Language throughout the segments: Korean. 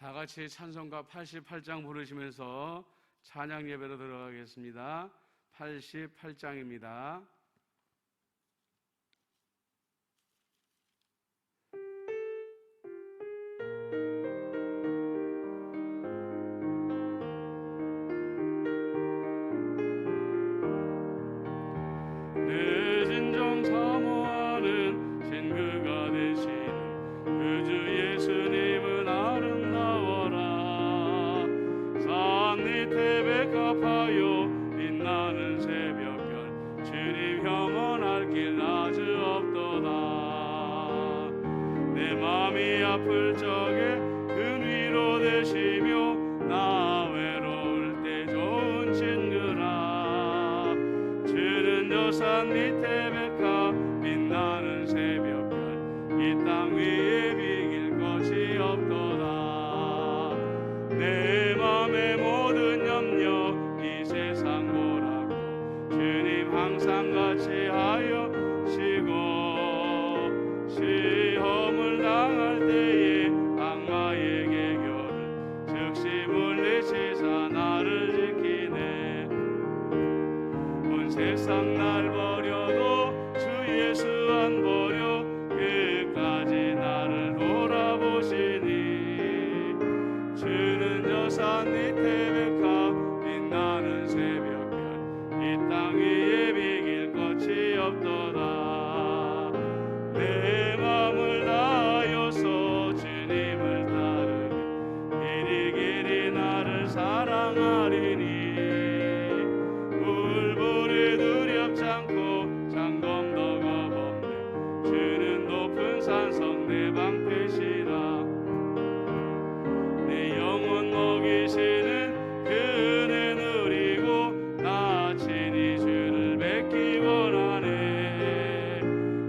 다 같이 찬송가 88장 부르시면서 찬양 예배로 들어가겠습니다. 88장입니다. 내 진정 사모하는 신그가 되시는 그 주 예수님은 아름다워라. 산 밑에 백합하여 빛나는 새벽별 주님 영원할 길 아주 없도다. 내 맘이 아플 적에 그 위로 되시며 나 외로울 때 좋은 친구라. 주는 저 산 밑에 백합 빛나는 새벽별 이 땅 위에 비길 것이 없도다. 내 맘의 모든 염려 이 세상 보라고 주님 항상 같이 하여시고, 시험을 당할 때에 악마의 계교를 즉시 물리치사 나를 지키네. 온 세상 날 버려도 주 예수 안 버려 끝까지 나를 돌아보시니. 주는 저 산 밑에 백합 빛나는 새벽별 이 땅 위에 비길 것이 없도다. 내 맘을 다하여서 주님을 따르니 길이 길이 나를 사랑하리니. 물불이 두렵지 않고 장검도 겁없네. 주는 높은 산성 내 방패시라. 내 영혼 먹이시는 그 은혜 누리고 나 친히 주를 뵙기 원하네.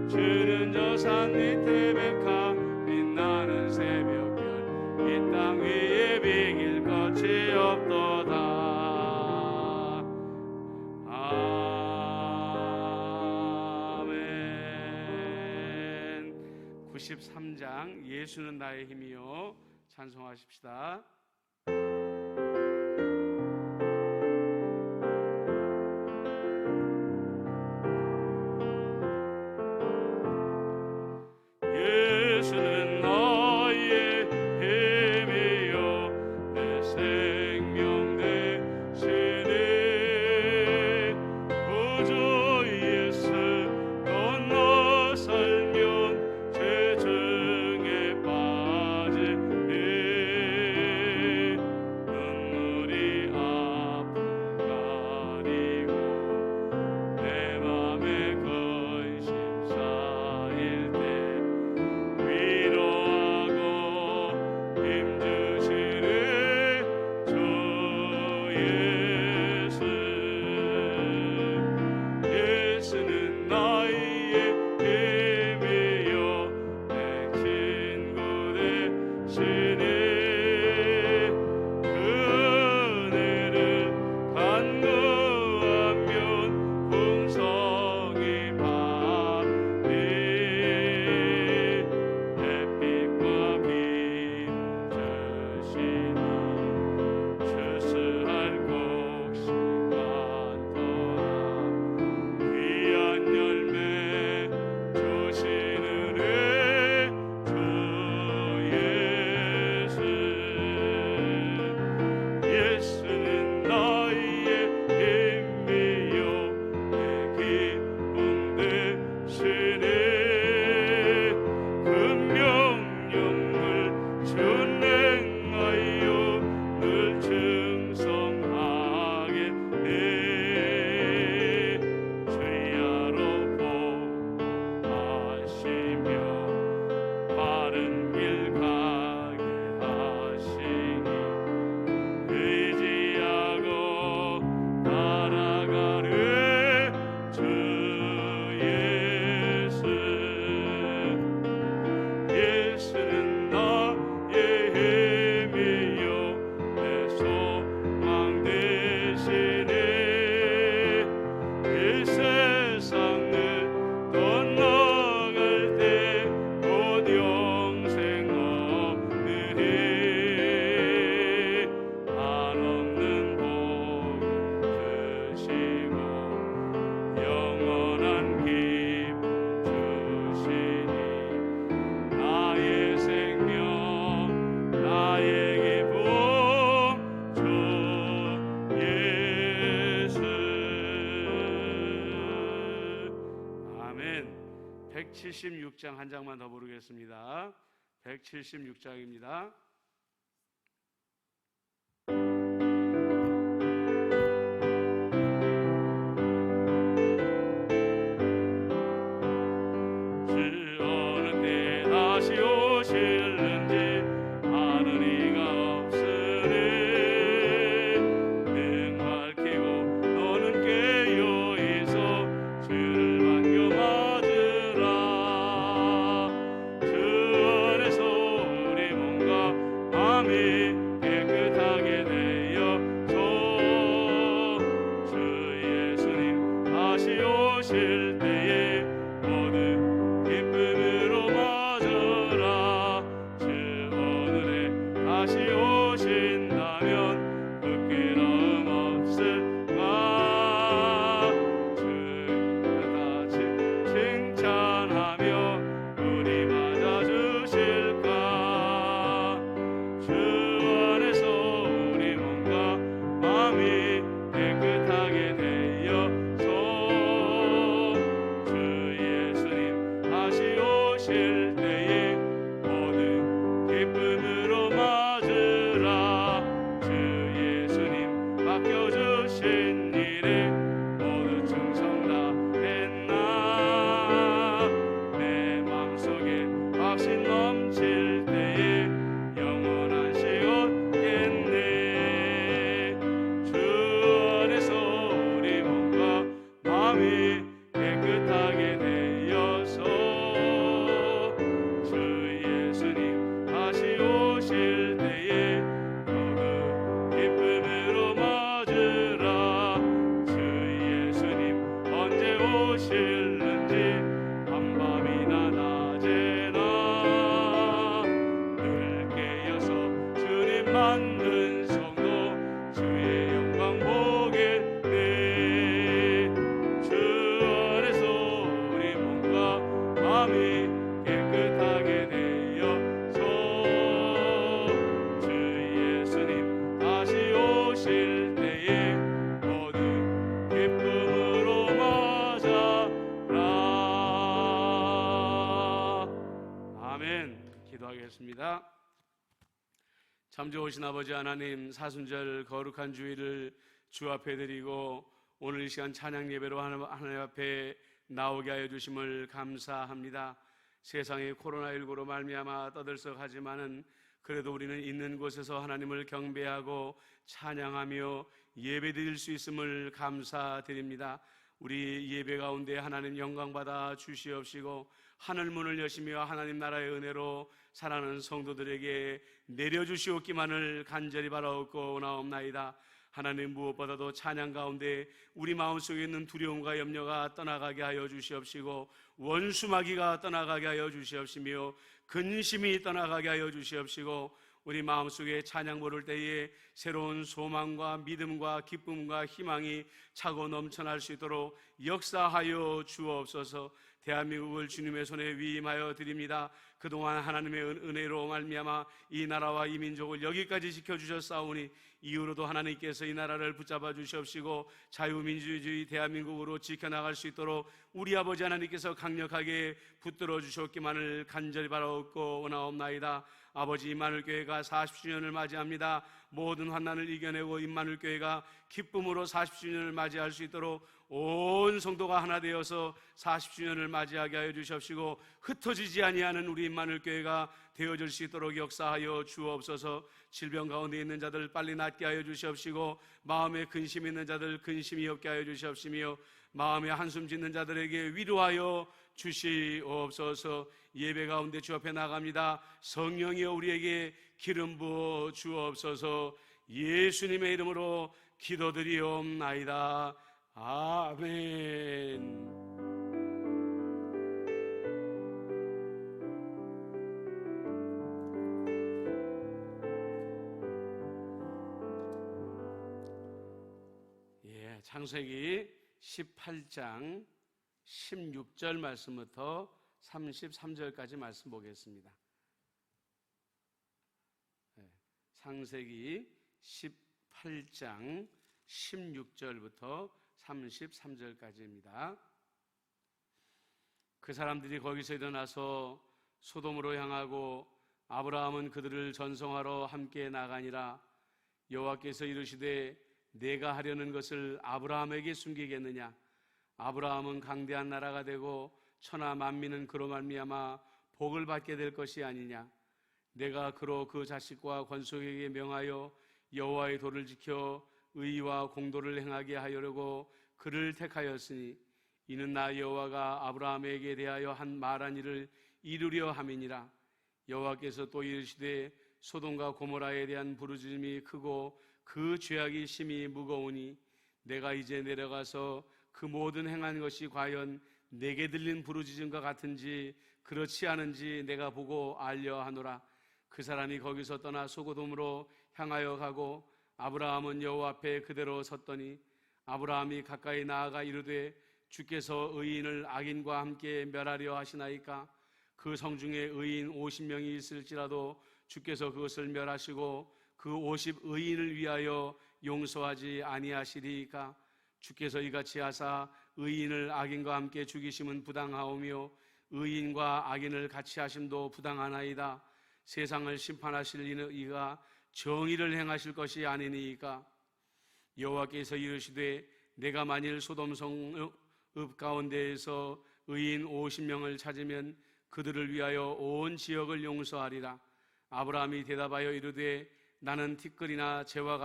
주는 저 산 밑에 백합 빛나는 새벽별 이 땅 위에 비길 것이 없도다. 아멘. 93장 예수는 나의 힘이요 찬송하십시다. 예수는 나의 힘이요 내 생명 되시네. 구주 예수 건너 살면 죄중에 빠지네. 눈물이 아픔 가리고 내 맘에 근심 쌓일 때 위로하고 힘주시네 주 예수. 예수는 나의 힘이요 내 친구 되시네. 그 은혜를 간구하면 풍성히 받네. 햇빛과 비를 주시니 추수할 곡식 많도다. 귀한 열매 주시는 주 예수. 예수는 나의 힘이요 내 기쁨 되시네. 금명령을 준행하여 늘 충성하겠네. 주야로 보호하시며 바른 길 가게 하시니 의지하고 따라가네 주 예수. 예수는 나의 힘이요 내 소망 되시네. 이 세상을 건너갈 때 곧 영생 얻으리. 176장 한 장만 더 부르겠습니다. 176장입니다. 기도하겠습니다. 참 좋으신 아버지 하나님, 사순절 거룩한 주일을 주 앞에 드리고 오늘 이 시간 찬양 예배로 하나님 앞에 나오게 하여 주심을 감사합니다. 세상이 코로나19로 말미암아 떠들썩하지만은 그래도 우리는 있는 곳에서 하나님을 경배하고 찬양하며 예배드릴 수 있음을 감사드립니다. 우리 예배 가운데 하나님 영광받아 주시옵시고 하늘문을 여시며 하나님 나라의 은혜로 사랑하는 성도들에게 내려주시옵기만을 간절히 바라옵고 나옵나이다. 하나님, 무엇보다도 찬양 가운데 우리 마음속에 있는 두려움과 염려가 떠나가게 하여 주시옵시고 원수마귀가 떠나가게 하여 주시옵시며 근심이 떠나가게 하여 주시옵시고 우리 마음속에 찬양 부를 때에 새로운 소망과 믿음과 기쁨과 희망이 차고 넘쳐날 수 있도록 역사하여 주옵소서. 대한민국을 주님의 손에 위임하여 드립니다. 그동안 하나님의 은혜로 말미암아 이 나라와 이 민족을 여기까지 지켜주셨사오니 이후로도 하나님께서 이 나라를 붙잡아 주시옵시고 자유민주주의 대한민국으로 지켜나갈 수 있도록 우리 아버지 하나님께서 강력하게 붙들어 주셨기만을 간절히 바라옵고 원하옵나이다. 아버지, 임마누엘교회가 40주년을 맞이합니다. 모든 환난을 이겨내고 임마누엘교회가 기쁨으로 40주년을 맞이할 수 있도록 온 성도가 하나 되어서 40주년을 맞이하게 하여 주시옵시고 흩어지지 아니하는 우리 임마누엘교회가 되어질 수 있도록 역사하여 주옵소서. 질병 가운데 있는 자들 빨리 낫게 하여 주시옵시고 마음에 근심 있는 자들 근심이 없게 하여 주시옵시며 마음에 한숨 짓는 자들에게 위로하여 주시옵소서. 예배 가운데 주 앞에 나갑니다. 성령이여 우리에게 기름 부어 주옵소서. 예수님의 이름으로 기도드리옵나이다. 아멘. 창세기 18장 16절 말씀부터 33절까지 말씀 보겠습니다. 창세기 18장 16절부터 33절까지입니다. 그 사람들이 거기서 일어나서 소돔으로 향하고 아브라함은 그들을 전송하러 함께 나가니라. 여호와께서 이르시되 내가 하려는 것을 아브라함에게 숨기겠느냐? 아브라함은 강대한 나라가 되고 천하 만민은 그로 말미암아 복을 받게 될 것이 아니냐? 내가 그로 그 자식과 권속에게 명하여 여호와의 도를 지켜 의와 공도를 행하게 하려고 그를 택하였으니 이는 나 여호와가 아브라함에게 대하여 한 말한 일을 이루려 함이니라. 여호와께서 또 이르시되 소돔과 고모라에 대한 부르짖음이 크고 그 죄악이 심히 무거우니 내가 이제 내려가서 그 모든 행한 것이 과연 내게 들린 부르짖음과 같은지 그렇지 않은지 내가 보고 알려 하노라. 그 사람이 거기서 떠나 소돔으로 향하여 가고 아브라함은 여호와 앞에 그대로 섰더니 아브라함이 가까이 나아가 이르되 주께서 의인을 악인과 함께 멸하려 하시나이까? 그 성중에 의인 50명이 있을지라도 주께서 그것을 멸하시고 그 50 의인을 위하여 용서하지 아니하시리이까? 주께서 이같이 하사 의인을 악인과 함께 죽이심은 부당하오며 의인과 악인을 같이 하심도 부당하나이다. 세상을 심판하실 이가 정의를 행하실 것이 아니니이까? 여호와께서 이르시되 내가 만일 소돔 성읍 가운데에서 의인 50명을 찾으면 그들을 위하여 온 지역을 용서하리라. 아브라함이 대답하여 이르되 나는 티끌이나 재와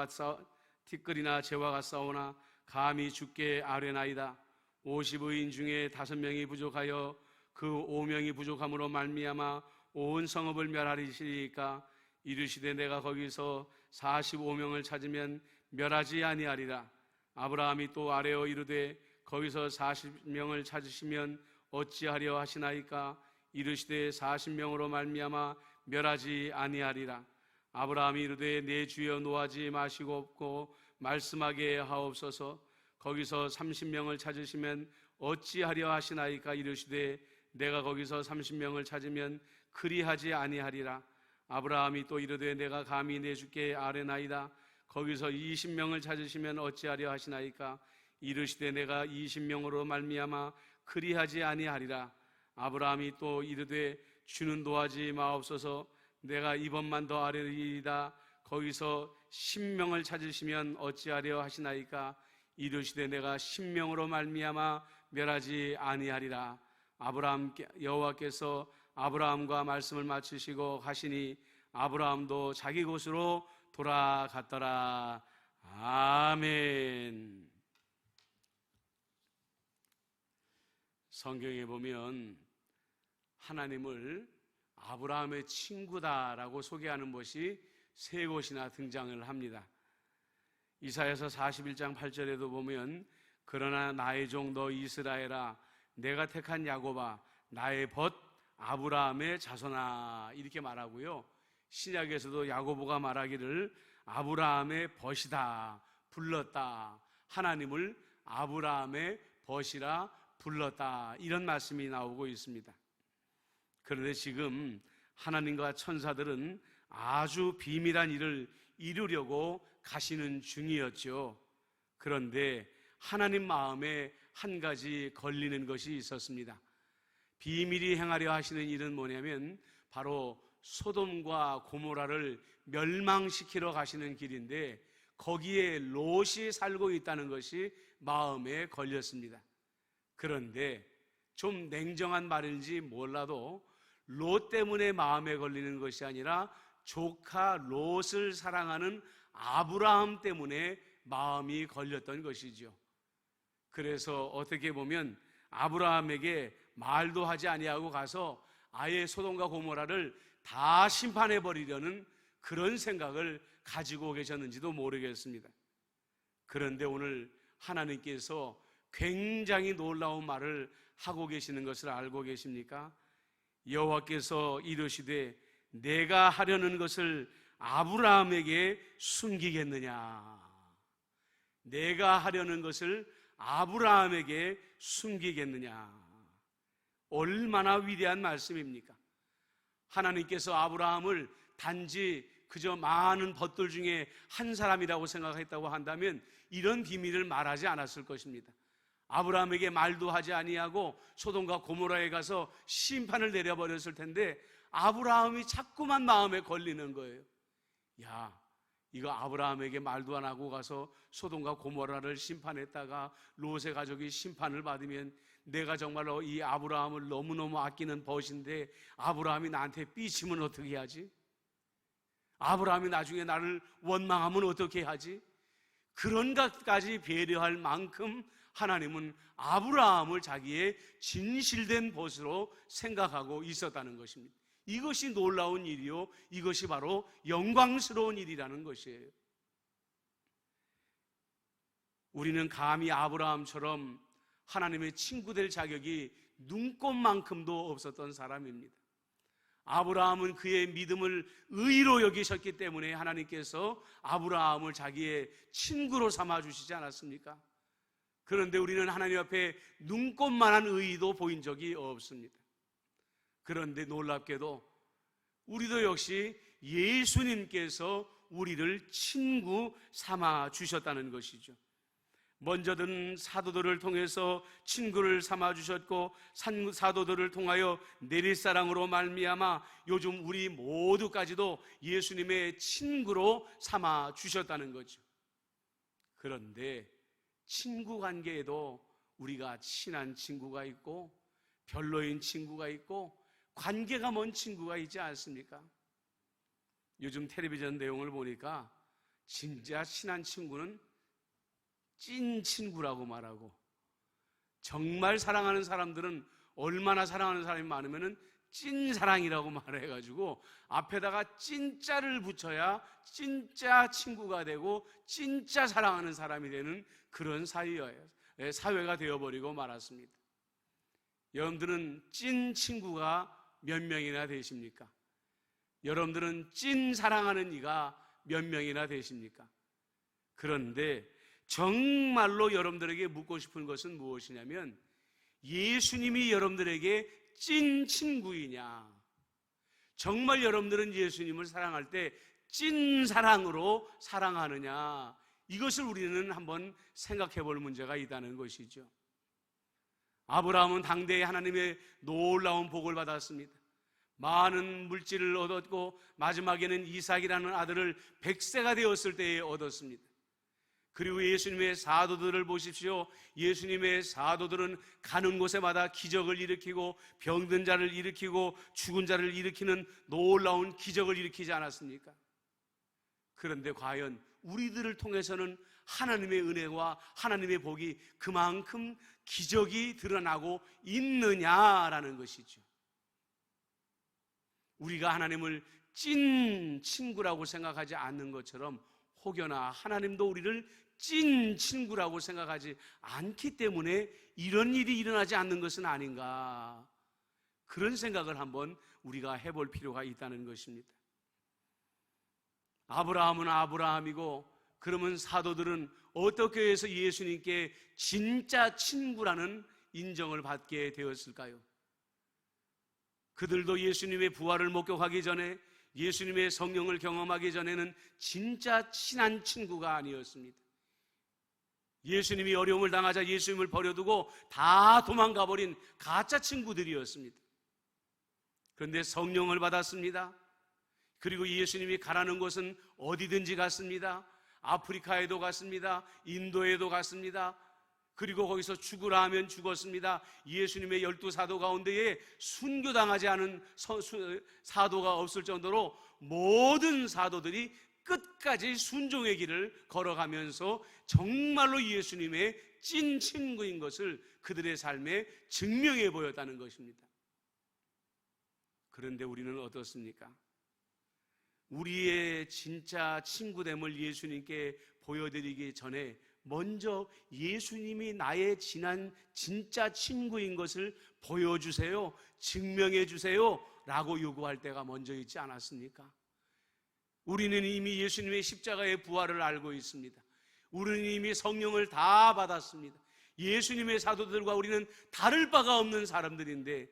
같사오나 감히 주께 아뢰나이다. 50의인 중에 5명이 부족하여 그 5명이 부족함으로 말미암아 온 성읍을 멸하리시리까? 이르시되 내가 거기서 45명을 찾으면 멸하지 아니하리라. 아브라함이 또 아뢰어 이르되 거기서 40명을 찾으시면 어찌하려 하시나이까? 이르시되 40명으로 말미암아 멸하지 아니하리라. 아브라함이 이르되 내 주여 노하지 마시고 없고 말씀하게 하옵소서. 거기서 30명을 찾으시면 어찌하려 하시나이까? 이르시되 내가 거기서 30명을 찾으면 그리하지 아니하리라. 아브라함이 또 이르되 내가 감히 내 주께 아뢰나이다. 거기서 20명을 찾으시면 어찌하려 하시나이까? 이르시되 내가 20명으로 말미암아 그리하지 아니하리라. 아브라함이 또 이르되 주는 노하지 마옵소서. 내가 이번만 더 아뢰리이다. 거기서 10명을 찾으시면 어찌하려 하시나이까? 이르시되 내가 10명으로 말미암아 멸하지 아니하리라. 여호와께서 아브라함과 말씀을 마치시고 가시니 아브라함도 자기 곳으로 돌아갔더라. 아멘. 성경에 보면 하나님을 아브라함의 친구다라고 소개하는 것이 3곳이나 등장을 합니다. 이사야서 41장 8절에도 보면 그러나 나의 종 너 이스라엘아 내가 택한 야곱아 나의 벗 아브라함의 자손아 이렇게 말하고요. 신약에서도 야고보가 말하기를 아브라함의 벗이다 불렀다. 하나님을 아브라함의 벗이라 불렀다. 이런 말씀이 나오고 있습니다. 그런데 지금 하나님과 천사들은 아주 비밀한 일을 이루려고 가시는 중이었죠. 그런데 하나님 마음에 한 가지 걸리는 것이 있었습니다. 비밀이 행하려 하시는 일은 뭐냐면 바로 소돔과 고모라를 멸망시키러 가시는 길인데 거기에 롯이 살고 있다는 것이 마음에 걸렸습니다. 그런데 좀 냉정한 말인지 몰라도 롯 때문에 마음에 걸리는 것이 아니라 조카 롯을 사랑하는 아브라함 때문에 마음이 걸렸던 것이죠. 그래서 어떻게 보면 아브라함에게 말도 하지 아니하고 가서 아예 소돔과 고모라를 다 심판해 버리려는 그런 생각을 가지고 계셨는지도 모르겠습니다. 그런데 오늘 하나님께서 굉장히 놀라운 말을 하고 계시는 것을 알고 계십니까? 여호와께서 이르시되 내가 하려는 것을 아브라함에게 숨기겠느냐? 내가 하려는 것을 아브라함에게 숨기겠느냐? 얼마나 위대한 말씀입니까? 하나님께서 아브라함을 단지 그저 많은 벗들 중에 한 사람이라고 생각했다고 한다면 이런 비밀을 말하지 않았을 것입니다. 아브라함에게 말도 하지 아니하고 소돔과 고모라에 가서 심판을 내려버렸을 텐데 아브라함이 자꾸만 마음에 걸리는 거예요. 야, 이거 아브라함에게 말도 안 하고 가서 소돔과 고모라를 심판했다가 롯의 가족이 심판을 받으면 내가 정말로 이 아브라함을 너무너무 아끼는 벗인데 아브라함이 나한테 삐치면 어떻게 하지? 아브라함이 나중에 나를 원망하면 어떻게 하지? 그런 것까지 배려할 만큼 하나님은 아브라함을 자기의 진실된 벗으로 생각하고 있었다는 것입니다. 이것이 놀라운 일이요, 이것이 바로 영광스러운 일이라는 것이에요. 우리는 감히 아브라함처럼 하나님의 친구 될 자격이 눈꼽만큼도 없었던 사람입니다. 아브라함은 그의 믿음을 의로 여기셨기 때문에 하나님께서 아브라함을 자기의 친구로 삼아주시지 않았습니까? 그런데 우리는 하나님 앞에 눈꼽만한 의의도 보인 적이 없습니다. 그런데 놀랍게도 우리도 역시 예수님께서 우리를 친구 삼아 주셨다는 것이죠. 먼저는 사도들을 통해서 친구를 삼아 주셨고 사도들을 통하여 내릿사랑으로 말미암아 요즘 우리 모두까지도 예수님의 친구로 삼아 주셨다는 거죠. 그런데 친구 관계에도 우리가 친한 친구가 있고 별로인 친구가 있고 관계가 먼 친구가 있지 않습니까? 요즘 텔레비전 내용을 보니까 진짜 친한 친구는 찐 친구라고 말하고, 정말 사랑하는 사람들은 얼마나 사랑하는 사람이 많으면 찐 사랑이라고 말해가지고 앞에다가 진짜를 붙여야 진짜 친구가 되고 진짜 사랑하는 사람이 되는 그런 사회가 되어버리고 말았습니다. 여러분들은 찐 친구가 몇 명이나 되십니까? 여러분들은 찐 사랑하는 이가 몇 명이나 되십니까? 그런데 정말로 여러분들에게 묻고 싶은 것은 무엇이냐면, 예수님이 여러분들에게 찐 친구이냐, 정말 여러분들은 예수님을 사랑할 때 찐 사랑으로 사랑하느냐, 이것을 우리는 한번 생각해 볼 문제가 있다는 것이죠. 아브라함은 당대에 하나님의 놀라운 복을 받았습니다. 많은 물질을 얻었고 마지막에는 이삭이라는 아들을 100세가 되었을 때에 얻었습니다. 그리고 예수님의 사도들을 보십시오. 예수님의 사도들은 가는 곳에마다 기적을 일으키고 병든 자를 일으키고 죽은 자를 일으키는 놀라운 기적을 일으키지 않았습니까? 그런데 과연 우리들을 통해서는 하나님의 은혜와 하나님의 복이 그만큼 기적이 드러나고 있느냐라는 것이죠. 우리가 하나님을 찐 친구라고 생각하지 않는 것처럼 혹여나 하나님도 우리를 찐 친구라고 생각하지 않기 때문에 이런 일이 일어나지 않는 것은 아닌가, 그런 생각을 한번 우리가 해볼 필요가 있다는 것입니다. 아브라함은 아브라함이고, 그러면 사도들은 어떻게 해서 예수님께 진짜 친구라는 인정을 받게 되었을까요? 그들도 예수님의 부활을 목격하기 전에, 예수님의 성령을 경험하기 전에는 진짜 친한 친구가 아니었습니다. 예수님이 어려움을 당하자 예수님을 버려두고 다 도망가 버린 가짜 친구들이었습니다. 그런데 성령을 받았습니다. 그리고 예수님이 가라는 곳은 어디든지 갔습니다. 아프리카에도 갔습니다. 인도에도 갔습니다. 그리고 거기서 죽으라 하면 죽었습니다. 예수님의 12사도 가운데에 순교당하지 않은 사도가 없을 정도로 모든 사도들이 끝까지 순종의 길을 걸어가면서 정말로 예수님의 찐 친구인 것을 그들의 삶에 증명해 보였다는 것입니다. 그런데 우리는 어떻습니까? 우리의 진짜 친구됨을 예수님께 보여드리기 전에 먼저 예수님이 나의 진짜 친구인 것을 보여주세요, 증명해 주세요 라고 요구할 때가 먼저 있지 않았습니까? 우리는 이미 예수님의 십자가의 부활을 알고 있습니다. 우리는 이미 성령을 다 받았습니다. 예수님의 사도들과 우리는 다를 바가 없는 사람들인데,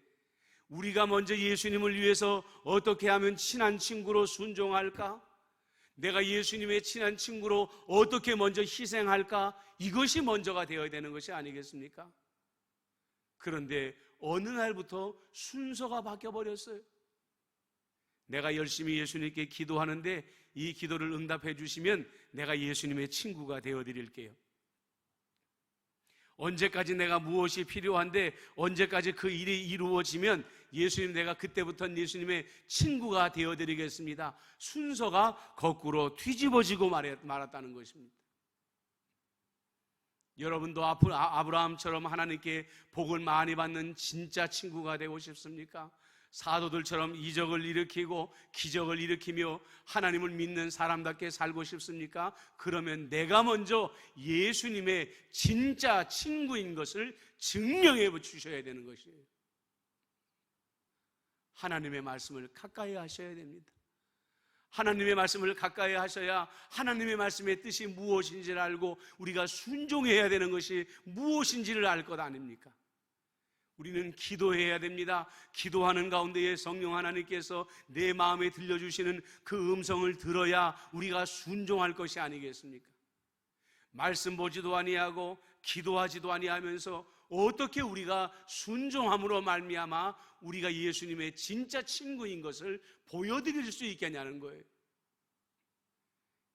우리가 먼저 예수님을 위해서 어떻게 하면 친한 친구로 순종할까? 내가 예수님의 친한 친구로 어떻게 먼저 희생할까? 이것이 먼저가 되어야 되는 것이 아니겠습니까? 그런데 어느 날부터 순서가 바뀌어버렸어요. 내가 열심히 예수님께 기도하는데 이 기도를 응답해 주시면 내가 예수님의 친구가 되어드릴게요. 언제까지 내가 무엇이 필요한데 언제까지 그 일이 이루어지면 예수님, 내가 그때부터는 예수님의 친구가 되어드리겠습니다. 순서가 거꾸로 뒤집어지고 말았다는 것입니다. 여러분도 아브라함처럼 하나님께 복을 많이 받는 진짜 친구가 되고 싶습니까? 사도들처럼 이적을 일으키고 기적을 일으키며 하나님을 믿는 사람답게 살고 싶습니까? 그러면 내가 먼저 예수님의 진짜 친구인 것을 증명해 주셔야 되는 것이에요. 하나님의 말씀을 가까이 하셔야 됩니다. 하나님의 말씀을 가까이 하셔야 하나님의 말씀의 뜻이 무엇인지를 알고 우리가 순종해야 되는 것이 무엇인지를 알 것 아닙니까? 우리는 기도해야 됩니다. 기도하는 가운데에 성령 하나님께서 내 마음에 들려주시는 그 음성을 들어야 우리가 순종할 것이 아니겠습니까? 말씀 보지도 아니하고 기도하지도 아니하면서 어떻게 우리가 순종함으로 말미암아 우리가 예수님의 진짜 친구인 것을 보여드릴 수 있겠냐는 거예요.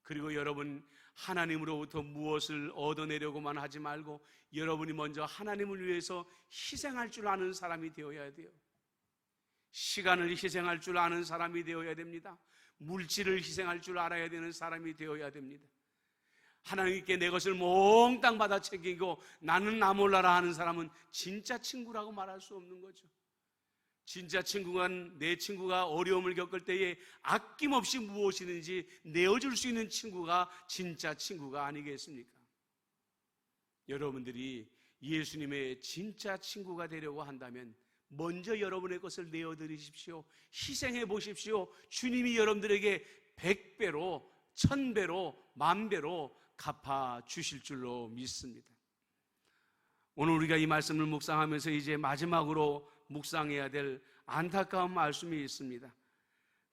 그리고 여러분, 하나님으로부터 무엇을 얻어내려고만 하지 말고 여러분이 먼저 하나님을 위해서 희생할 줄 아는 사람이 되어야 돼요. 시간을 희생할 줄 아는 사람이 되어야 됩니다. 물질을 희생할 줄 알아야 되는 사람이 되어야 됩니다. 하나님께 내 것을 몽땅 받아 챙기고 나는 나 몰라라 하는 사람은 진짜 친구라고 말할 수 없는 거죠. 진짜 친구가, 내 친구가 어려움을 겪을 때에 아낌없이 무엇이든지 내어줄 수 있는 친구가 진짜 친구가 아니겠습니까? 여러분들이 예수님의 진짜 친구가 되려고 한다면 먼저 여러분의 것을 내어드리십시오. 희생해 보십시오. 주님이 여러분들에게 100배로 1000배로 10,000배로 갚아 주실 줄로 믿습니다. 오늘 우리가 이 말씀을 묵상하면서 이제 마지막으로 묵상해야 될 안타까운 말씀이 있습니다.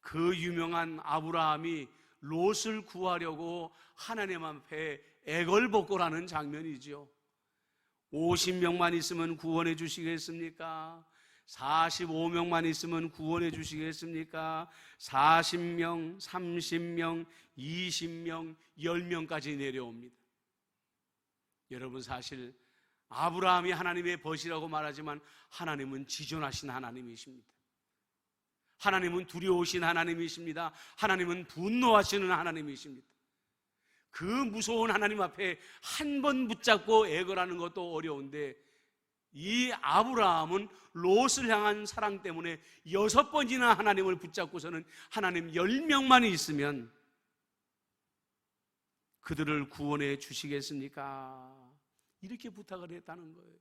그 유명한 아브라함이 롯을 구하려고 하나님 앞에 애걸복걸하는 장면이지요. 50명만 있으면 구원해 주시겠습니까? 45명만 있으면 구원해 주시겠습니까? 40명, 30명, 20명, 10명까지 내려옵니다. 여러분, 사실 아브라함이 하나님의 벗이라고 말하지만 하나님은 지존하신 하나님이십니다. 하나님은 두려우신 하나님이십니다. 하나님은 분노하시는 하나님이십니다. 그 무서운 하나님 앞에 한 번 붙잡고 애걸하는 것도 어려운데 이 아브라함은 롯을 향한 사랑 때문에 6번이나 하나님을 붙잡고서는 하나님 10명만 있으면 그들을 구원해 주시겠습니까? 이렇게 부탁을 했다는 거예요.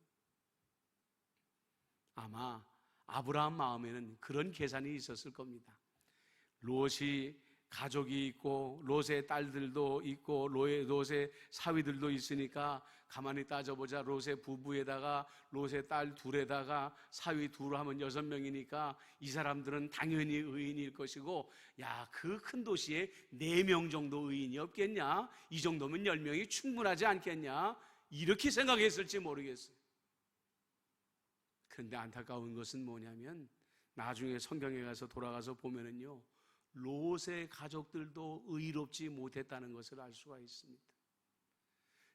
아마 아브라함 마음에는 그런 계산이 있었을 겁니다. 롯이 가족이 있고 롯의 딸들도 있고 롯의 사위들도 있으니까 가만히 따져보자. 롯의 부부에다가 롯의 딸 둘에다가 사위 둘 하면 6명이니까 이 사람들은 당연히 의인일 것이고, 야, 그 큰 도시에 4명 정도 의인이 없겠냐? 이 정도면 10명이 충분하지 않겠냐? 이렇게 생각했을지 모르겠어요. 그런데 안타까운 것은 뭐냐면 나중에 성경에 가서 돌아가서 보면은요, 롯의 가족들도 의롭지 못했다는 것을 알 수가 있습니다.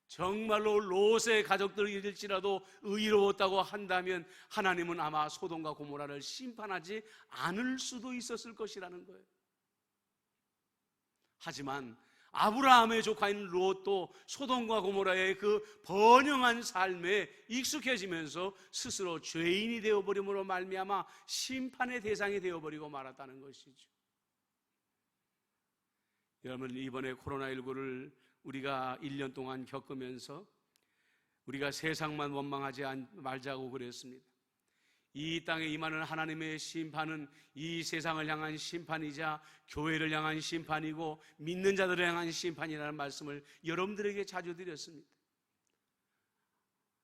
정말로 롯의 가족들일지라도 의로웠다고 한다면 하나님은 아마 소돔과 고모라를 심판하지 않을 수도 있었을 것이라는 거예요. 하지만 아브라함의 조카인 롯도 소돔과 고모라의 그 번영한 삶에 익숙해지면서 스스로 죄인이 되어버림으로 말미암아 심판의 대상이 되어버리고 말았다는 것이죠. 여러분, 이번에 코로나19를 우리가 1년 동안 겪으면서 우리가 세상만 원망하지 말자고 그랬습니다. 이 땅에 임하는 하나님의 심판은 이 세상을 향한 심판이자 교회를 향한 심판이고 믿는 자들을 향한 심판이라는 말씀을 여러분들에게 자주 드렸습니다.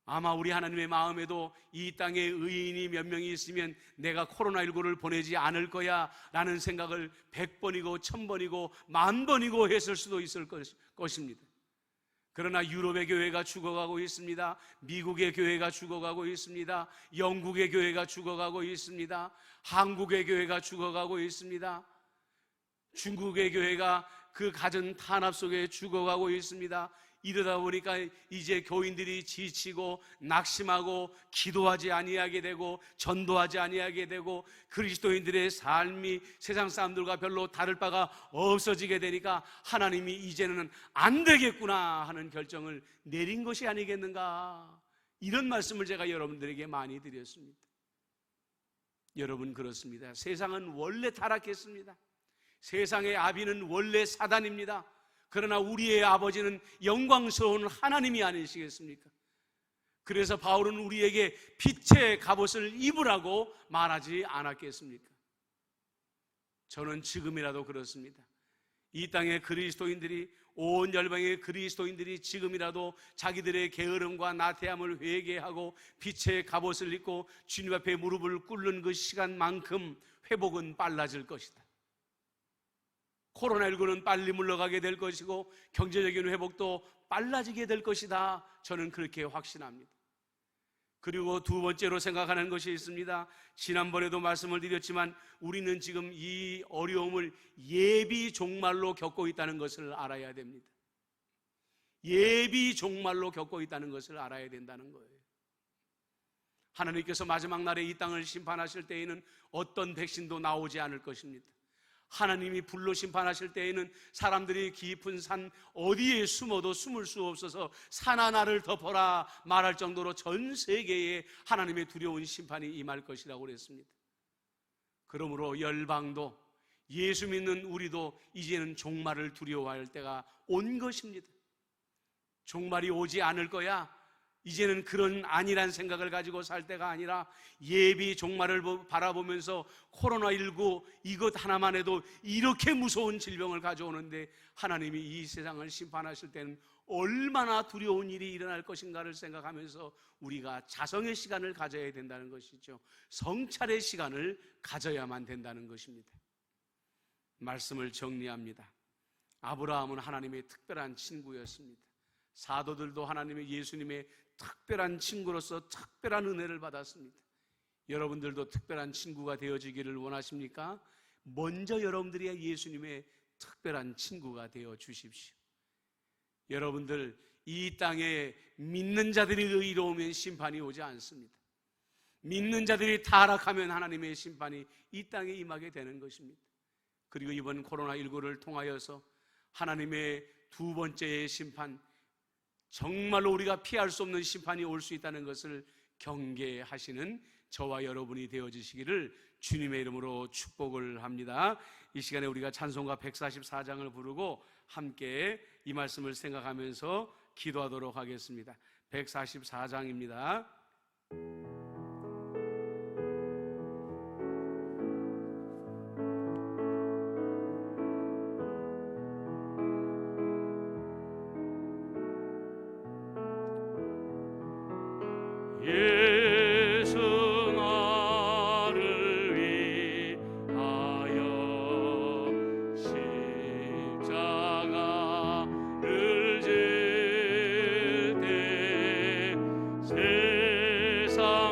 아마 우리 하나님의 마음에도 이 땅에 의인이 몇 명이 있으면 내가 코로나19를 보내지 않을 거야 라는 생각을 100번이고 1000번이고 10,000번이고 했을 수도 있을 것입니다. 그러나 유럽의 교회가 죽어가고 있습니다. 미국의 교회가 죽어가고 있습니다. 영국의 교회가 죽어가고 있습니다. 한국의 교회가 죽어가고 있습니다. 중국의 교회가 그 갖은 탄압 속에 죽어가고 있습니다. 이러다 보니까 이제 교인들이 지치고 낙심하고 기도하지 아니하게 되고 전도하지 아니하게 되고 그리스도인들의 삶이 세상 사람들과 별로 다를 바가 없어지게 되니까 하나님이 이제는 안 되겠구나 하는 결정을 내린 것이 아니겠는가, 이런 말씀을 제가 여러분들에게 많이 드렸습니다. 여러분, 그렇습니다. 세상은 원래 타락했습니다. 세상의 아비는 원래 사단입니다. 그러나 우리의 아버지는 영광스러운 하나님이 아니시겠습니까? 그래서 바울은 우리에게 빛의 갑옷을 입으라고 말하지 않았겠습니까? 저는 지금이라도 그렇습니다. 이 땅의 그리스도인들이, 온 열방의 그리스도인들이 지금이라도 자기들의 게으름과 나태함을 회개하고 빛의 갑옷을 입고 주님 앞에 무릎을 꿇는 그 시간만큼 회복은 빨라질 것이다. 코로나19는 빨리 물러가게 될 것이고 경제적인 회복도 빨라지게 될 것이다. 저는 그렇게 확신합니다. 그리고 두 번째로 생각하는 것이 있습니다. 지난번에도 말씀을 드렸지만 우리는 지금 이 어려움을 예비 종말로 겪고 있다는 것을 알아야 됩니다. 예비 종말로 겪고 있다는 것을 알아야 된다는 거예요. 하나님께서 마지막 날에 이 땅을 심판하실 때에는 어떤 백신도 나오지 않을 것입니다. 하나님이 불로 심판하실 때에는 사람들이 깊은 산 어디에 숨어도 숨을 수 없어서 산 하나를 덮어라 말할 정도로 전 세계에 하나님의 두려운 심판이 임할 것이라고 그랬습니다. 그러므로 열방도 예수 믿는 우리도 이제는 종말을 두려워할 때가 온 것입니다. 종말이 오지 않을 거야, 이제는 그런 안일한 생각을 가지고 살 때가 아니라 예비 종말을 바라보면서 코로나19 이것 하나만 해도 이렇게 무서운 질병을 가져오는데 하나님이 이 세상을 심판하실 때는 얼마나 두려운 일이 일어날 것인가를 생각하면서 우리가 자성의 시간을 가져야 된다는 것이죠. 성찰의 시간을 가져야만 된다는 것입니다. 말씀을 정리합니다. 아브라함은 하나님의 특별한 친구였습니다. 사도들도 하나님의 예수님의 특별한 친구로서 특별한 은혜를 받았습니다. 여러분들도 특별한 친구가 되어지기를 원하십니까? 먼저 여러분들이 예수님의 특별한 친구가 되어 주십시오. 여러분들, 이 땅에 믿는 자들이 의로우면 심판이 오지 않습니다. 믿는 자들이 타락하면 하나님의 심판이 이 땅에 임하게 되는 것입니다. 그리고 이번 코로나19를 통하여서 하나님의 두 번째의 심판, 정말로 우리가 피할 수 없는 심판이 올 수 있다는 것을 경계하시는 저와 여러분이 되어주시기를 주님의 이름으로 축복을 합니다. 이 시간에 우리가 찬송가 144장을 부르고 함께 이 말씀을 생각하면서 기도하도록 하겠습니다. 144장입니다. 예수 나를 위하여 십자가를 질 때 세상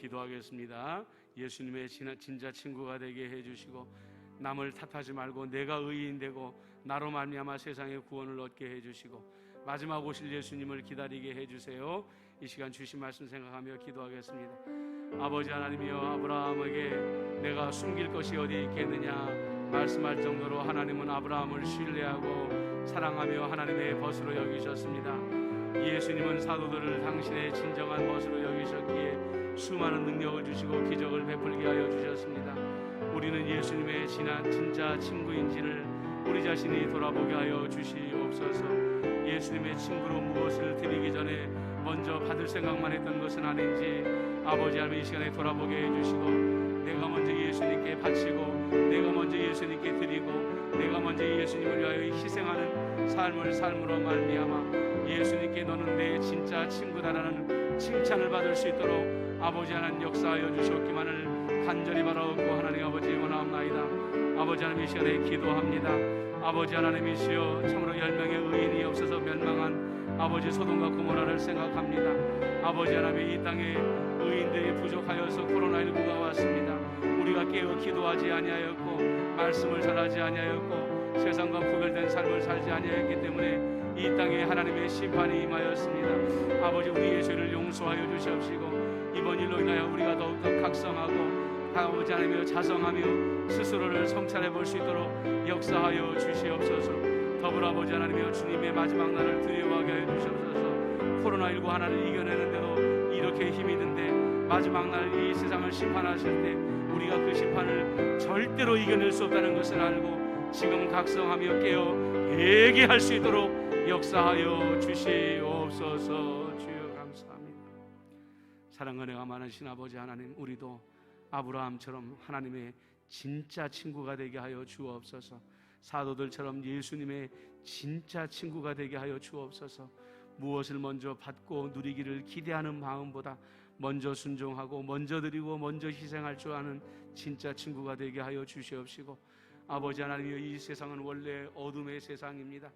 기도하겠습니다. 예수님의 진짜 친구가 되게 해주시고 남을 탓하지 말고 내가 의인 되고 나로 말미암아 세상의 구원을 얻게 해주시고 마지막 오실 예수님을 기다리게 해주세요. 이 시간 주신 말씀 생각하며 기도하겠습니다. 아버지 하나님이여, 아브라함에게 내가 숨길 것이 어디 있겠느냐 말씀할 정도로 하나님은 아브라함을 신뢰하고 사랑하며 하나님의 벗으로 여기셨습니다. 예수님은 사도들을 당신의 진정한 벗으로 여기셨기에 수많은 능력을 주시고 기적을 베풀게 하여 주셨습니다. 우리는 예수님의 진짜 친구인지를 우리 자신이 돌아보게 하여 주시옵소서. 예수님의 친구로 무엇을 드리기 전에 먼저 받을 생각만 했던 것은 아닌지 아버지 하나님 이 시간에 돌아보게 해주시고 내가 먼저 예수님께 바치고 내가 먼저 예수님께 드리고 내가 먼저 예수님을 위하여 희생하는 삶을 삶으로 말미암아 예수님께 너는 내 진짜 친구다라는 칭찬을 받을 수 있도록 아버지 하나님 역사하여 주시옵기만을 간절히 바라옵고 하나님 아버지 원하옵나이다. 아버지 하나님 이 시간에 기도합니다. 아버지 하나님이시여, 참으로 10명의 의인이 없어서 멸망한 아버지 소돔과 고모라를 생각합니다. 아버지 하나님 이 땅에 의인들이 부족하여서 코로나19가 왔습니다. 우리가 깨어 기도하지 아니하였고 말씀을 전하지 아니하였고 세상과 구별된 삶을 살지 아니하였기 때문에 이 땅에 하나님의 심판이 임하였습니다. 아버지 우리의 죄를 용서하여 주시옵시고 이번 일로 인하여 우리가 더욱더 각성하고 아버지 하나님이여 자성하며 스스로를 성찰해 볼 수 있도록 역사하여 주시옵소서. 더불어 아버지 하나님이여 주님의 마지막 날을 두려워하게 하여 주시옵소서. 코로나19 하나를 이겨내는데도 이렇게 힘이 든데 마지막 날 이 세상을 심판하실 때 우리가 그 심판을 절대로 이겨낼 수 없다는 것을 알고 지금 각성하며 깨어 회개할 수 있도록 역사하여 주시옵소서. 주여 감사합니다. 사랑과 은혜가 많으신 아버지 하나님, 우리도 아브라함처럼 하나님의 진짜 친구가 되게 하여 주옵소서. 사도들처럼 예수님의 진짜 친구가 되게 하여 주옵소서. 무엇을 먼저 받고 누리기를 기대하는 마음보다 먼저 순종하고 먼저 드리고 먼저 희생할 줄 아는 진짜 친구가 되게 하여 주시옵시고 아버지 하나님이여, 이 세상은 원래 어둠의 세상입니다.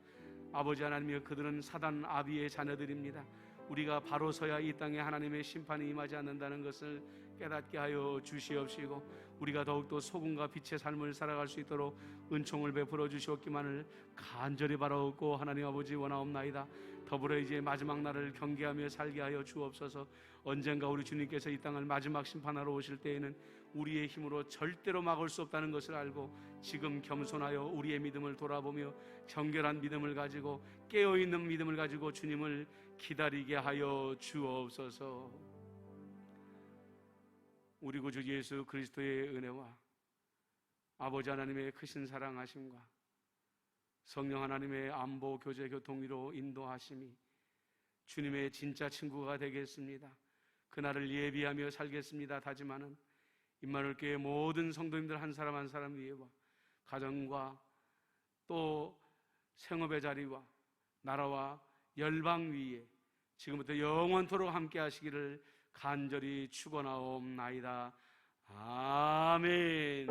아버지 하나님이여, 그들은 사단 아비의 자녀들입니다. 우리가 바로 서야 이 땅에 하나님의 심판이 임하지 않는다는 것을 깨닫게 하여 주시옵시고 우리가 더욱더 소금과 빛의 삶을 살아갈 수 있도록 은총을 베풀어 주시옵기만을 간절히 바라옵고 하나님 아버지 원하옵나이다. 더불어 이제 마지막 날을 경계하며 살게 하여 주옵소서. 언젠가 우리 주님께서 이 땅을 마지막 심판하러 오실 때에는 우리의 힘으로 절대로 막을 수 없다는 것을 알고 지금 겸손하여 우리의 믿음을 돌아보며 정결한 믿음을 가지고 깨어있는 믿음을 가지고 주님을 기다리게 하여 주옵소서. 우리 구주 예수 그리스도의 은혜와 아버지 하나님의 크신 사랑하심과 성령 하나님의 안보 교제 교통위로 인도하심이 주님의 진짜 친구가 되겠습니다. 그날을 예비하며 살겠습니다 다짐하는 임마누엘교회 모든 성도님들 한 사람 한 사람 위에와 가정과 또 생업의 자리와 나라와 열방 위에 지금부터 영원토록 함께 하시기를 간절히 축원하옵나이다. 아멘.